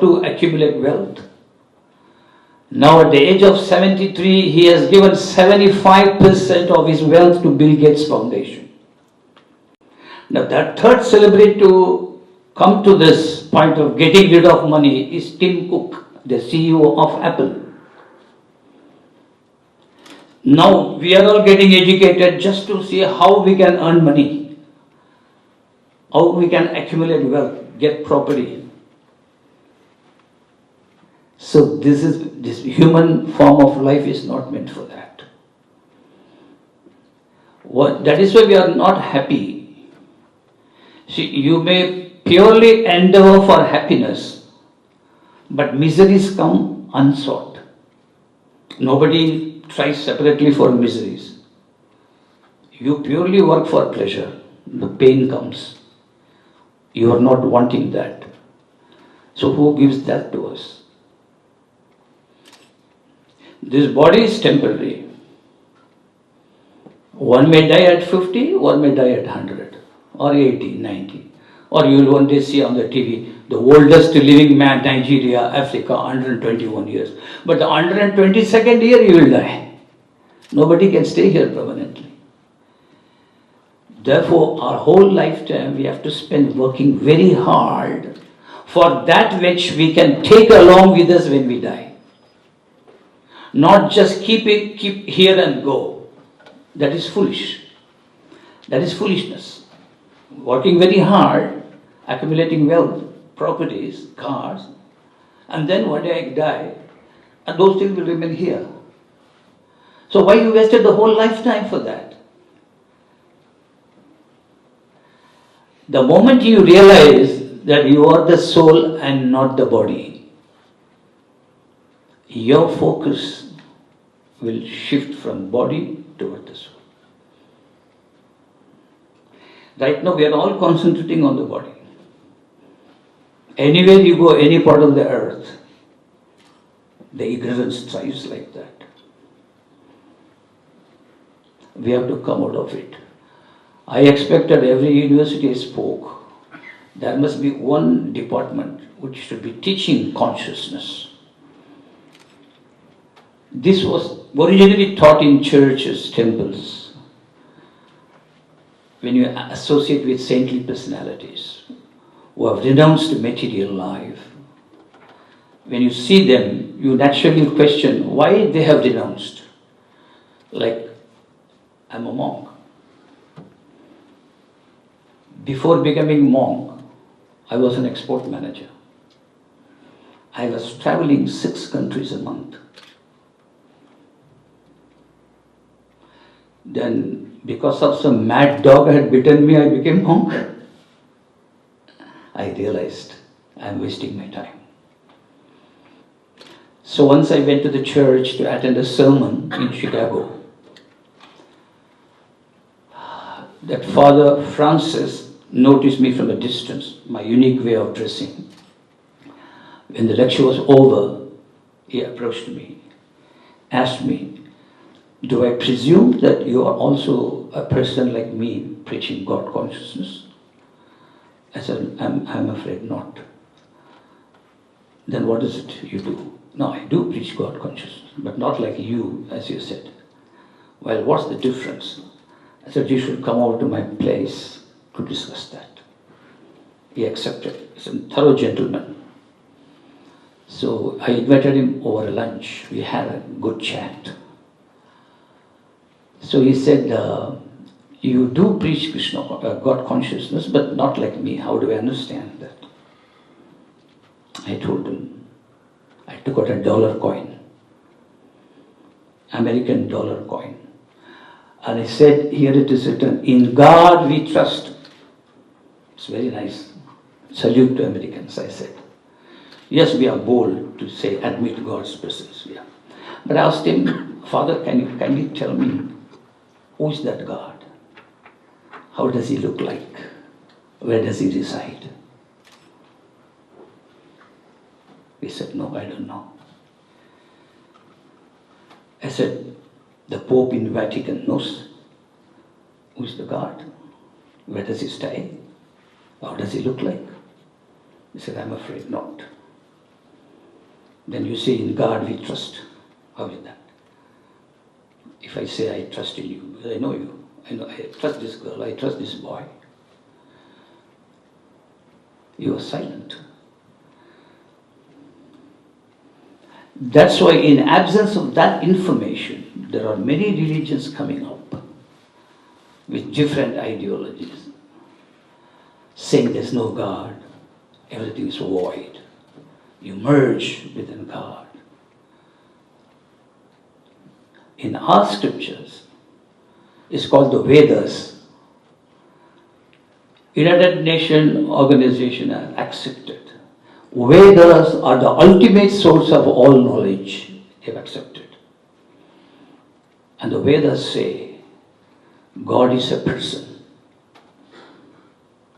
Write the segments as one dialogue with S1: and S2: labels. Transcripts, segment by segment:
S1: to accumulate wealth. Now at the age of 73, he has given 75% of his wealth to Bill Gates Foundation. Now that third celebrity to come to this point of getting rid of money is Tim Cook, the CEO of Apple. Now we are all getting educated just to see how we can earn money, how we can accumulate wealth, get property. So this human form of life is not meant for that. That is why we are not happy. See, you may purely endeavor for happiness, but miseries come unsought. Nobody tries separately for miseries. You purely work for pleasure. The pain comes. You are not wanting that. So who gives that to us? This body is temporary. One may die at 50, one may die at 100, or 80, 90. Or you will one day see on the TV, the oldest living man, Nigeria, Africa, 121 years. But the 122nd year, he will die. Nobody can stay here permanently. Therefore, our whole lifetime, we have to spend working very hard for that which we can take along with us when we die. Not just keep here and go. That is foolish. That is foolishness. Working very hard, accumulating wealth, properties, cars, and then one day I die, and those things will remain here. So why you wasted the whole lifetime for that? The moment you realize that you are the soul and not the body, your focus will shift from body toward the soul. Right now we are all concentrating on the body. Anywhere you go, any part of the earth, the ignorance thrives like that. We have to come out of it. I expected every university I spoke, there must be one department which should be teaching consciousness. This was originally taught in churches, temples. When you associate with saintly personalities who have renounced material life, when you see them, you naturally question why they have renounced. Like, I'm a monk. Before becoming monk, I was an export manager. I was traveling 6 countries a month. Then, because of some mad dog had bitten me, I became monk. I realized I'm wasting my time. So once I went to the church to attend a sermon in Chicago. That Father Francis noticed me from a distance, my unique way of dressing. When the lecture was over, he approached me, asked me, do I presume that you are also a person like me preaching God consciousness? I said, I'm afraid not. Then what is it you do? No, I do preach God consciousness, but not like you, as you said. Well, what's the difference? I said, you should come over to my place to discuss that. He accepted. He's a thorough gentleman. So I invited him over a lunch. We had a good chat. So he said, you do preach Krishna, God consciousness, but not like me. How do I understand that? I told him, I took out a dollar coin, American dollar coin. And I said, here it is written, in God we trust. It's very nice. Salute to Americans, I said. Yes, we are bold to say, admit God's presence. Yeah. But I asked him, Father, can you kindly tell me, who is that God? How does he look like? Where does he reside? He said, no, I don't know. I said, the Pope in Vatican knows who is the God? Where does he stay? How does he look like? He said, I'm afraid not. Then you say, in God we trust. How is that? If I say I trust in you, because I know you, I trust this girl, I trust this boy, you are silent. That's why in absence of that information, there are many religions coming up with different ideologies, saying there's no God, everything is void. You merge within God. In our scriptures, it's called the Vedas. United Nations Organization has accepted. Vedas are the ultimate source of all knowledge. They've accepted. And the Vedas say, God is a person.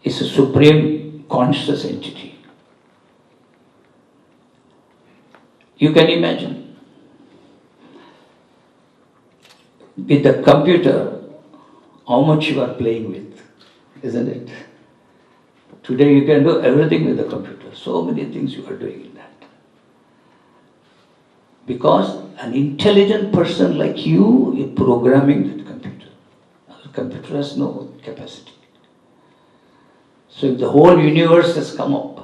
S1: It's a supreme conscious entity. You can imagine, with the computer, how much you are playing with, isn't it? Today you can do everything with the computer. So many things you are doing in that. Because an intelligent person like you is programming that computer. The computer has no capacity. So if the whole universe has come up,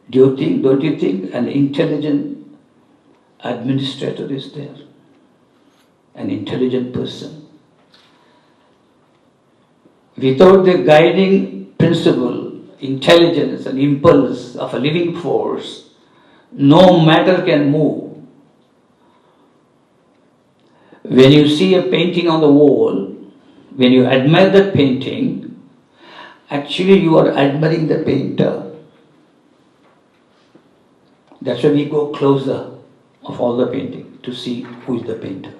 S1: don't you think an intelligent administrator is there? An intelligent person. Without the guiding principle, intelligence and impulse of a living force, no matter can move. When you see a painting on the wall, when you admire the painting, actually you are admiring the painter. That's why we go closer of all the painting to see who is the painter.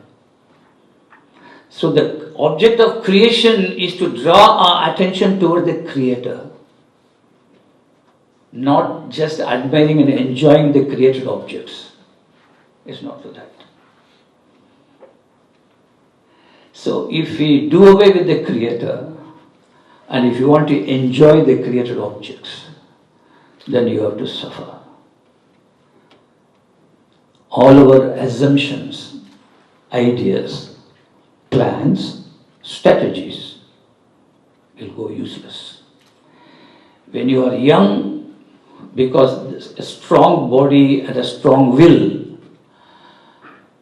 S1: So the object of creation is to draw our attention toward the Creator, not just admiring and enjoying the created objects. It's not for that. So if we do away with the Creator, and if you want to enjoy the created objects, then you have to suffer. All our assumptions, ideas, plans, strategies will go useless. When you are young, because a strong body and a strong will,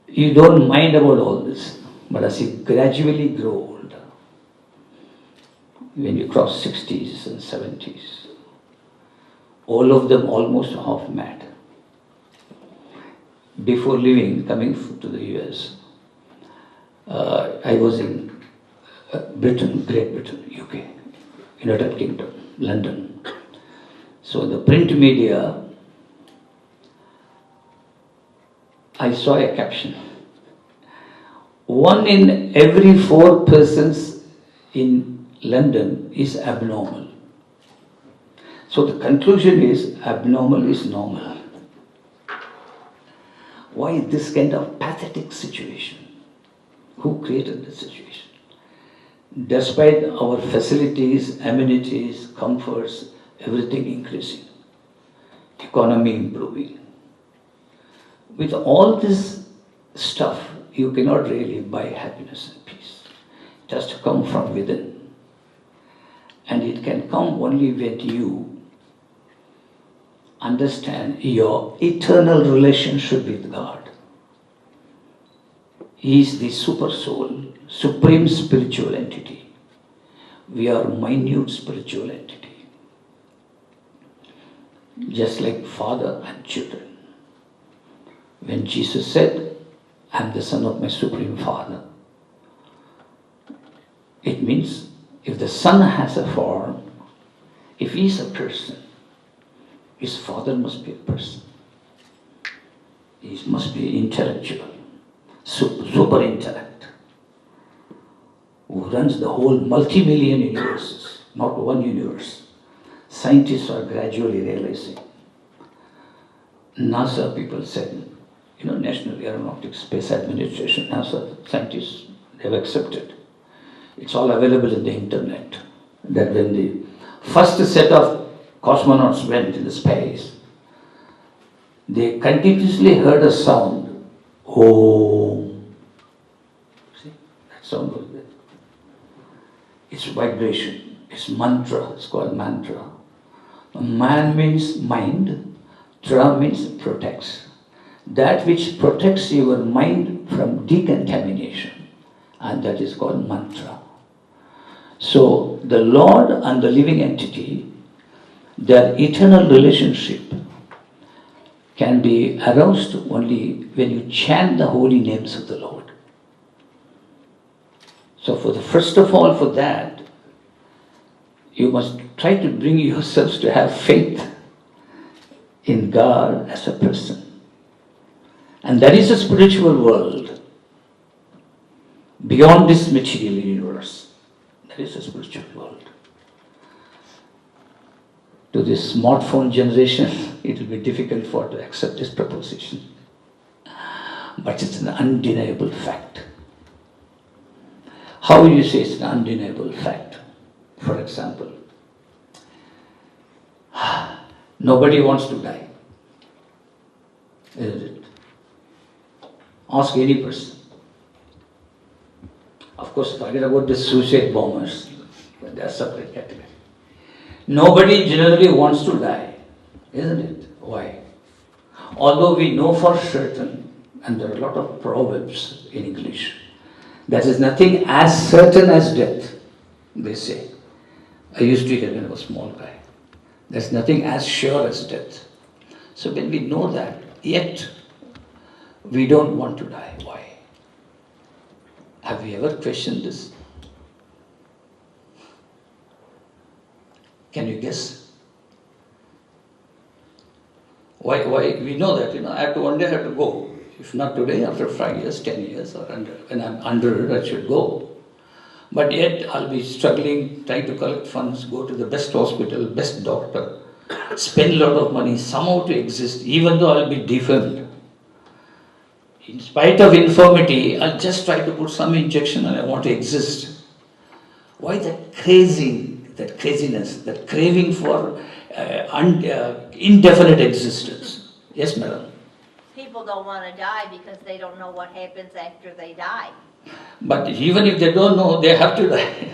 S1: you don't mind about all this. But as you gradually grow older, when you cross 60s and 70s, all of them almost half mad. Before leaving, coming to the US, I was in Britain, Great Britain, UK, United Kingdom, London. So the print media, I saw a caption. 1 in every 4 persons in London is abnormal. So the conclusion is abnormal is normal. Why this kind of pathetic situation? Who created the situation? Despite our facilities, amenities, comforts, everything increasing, economy improving. With all this stuff, you cannot really buy happiness and peace. It has to come from within. And it can come only when you understand your eternal relationship with God. He is the super soul, supreme spiritual entity. We are minute spiritual entity. Just like father and children. When Jesus said, I am the son of my supreme father, it means if the son has a form, if he is a person, his father must be a person. He must be intellectual, super intellect, who runs the whole multi-million universes, not one universe. Scientists are gradually realizing. NASA people said, National Aeronautics Space Administration, NASA scientists, they've accepted. It's all available in the internet. That when the first set of cosmonauts went in the space, they continuously heard a sound. Om. See, that sound was there. It's vibration, it's mantra, it's called mantra. Man means mind, tra means protects. That which protects your mind from decontamination, and that is called mantra. So the Lord and the living entity, their eternal relationship can be aroused only when you chant the holy names of the Lord. So first of all, for that, you must try to bring yourselves to have faith in God as a person. And that is a spiritual world beyond this material universe. That is a spiritual world. To this smartphone generation, it will be difficult for to accept this proposition. But it's an undeniable fact. How will you say it's an undeniable fact? For example, nobody wants to die, isn't it? Ask any person. Of course, forget about the suicide bombers, but they are separate category. Nobody generally wants to die, isn't it? Why? Although we know for certain, and there are a lot of proverbs in English, there is nothing as certain as death, they say. I used to hear when I was a small guy. There's nothing as sure as death. So when we know that, yet we don't want to die. Why? Have we ever questioned this? Can you guess? Why? We know that, one day I have to go. If not today, after 5 years, 10 years, or when I'm 100, I should go. But yet I'll be struggling, trying to collect funds, go to the best hospital, best doctor, spend a lot of money somehow to exist, even though I'll be deformed. In spite of infirmity, I'll just try to put some injection and I want to exist. Why that craziness, that craving for indefinite existence? Yes, madam?
S2: People don't want to die because they don't know what happens after they die.
S1: But even if they don't know, they have to die.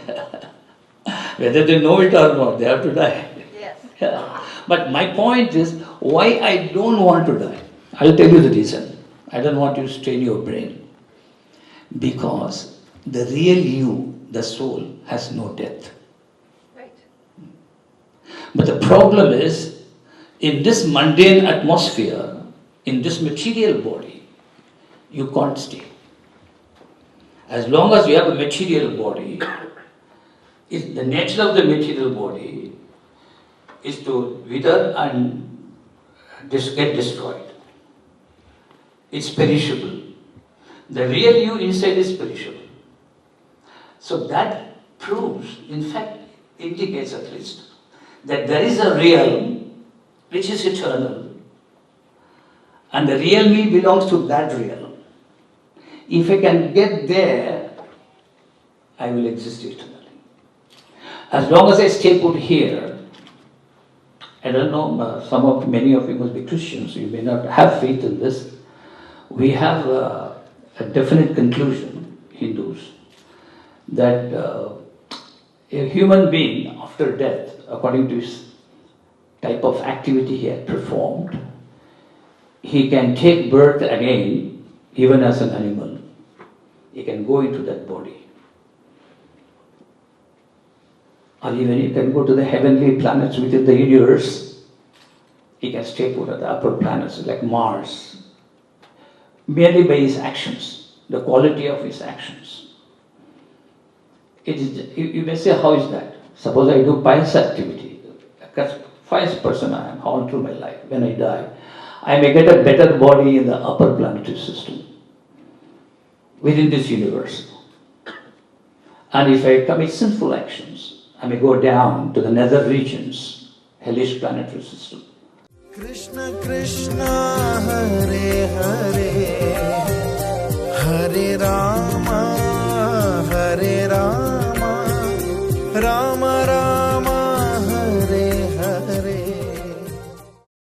S1: Whether they know it or not, they have to die.
S2: Yes.
S1: Yeah. But my point is, why I don't want to die? I'll tell you the reason. I don't want you to strain your brain. Because the real you, the soul, has no death.
S2: Right.
S1: But the problem is, in this mundane atmosphere, in this material body, you can't stay. As long as you have a material body, the nature of the material body is to wither and get destroyed. It's perishable. The real you inside is perishable. So that proves, in fact, indicates at least, that there is a realm which is eternal. And the real me belongs to that realm. If I can get there, I will exist eternally. As long as I stay put here, I don't know, many of you must be Christians, so you may not have faith in this. We have a definite conclusion, Hindus, that a human being after death, according to his type of activity he had performed, he can take birth again, even as an animal. He can go into that body. Or even he can go to the heavenly planets within the universe. He can stay put at the upper planets like Mars, merely by his actions, the quality of his actions. You may say, how is that? Suppose I do pious activity, a pious person I am all through my life. When I die, I may get a better body in the upper planetary system, within this universe. And if I commit sinful actions, I may go down to the nether regions, hellish planetary system.
S3: Krishna Krishna Hare Hare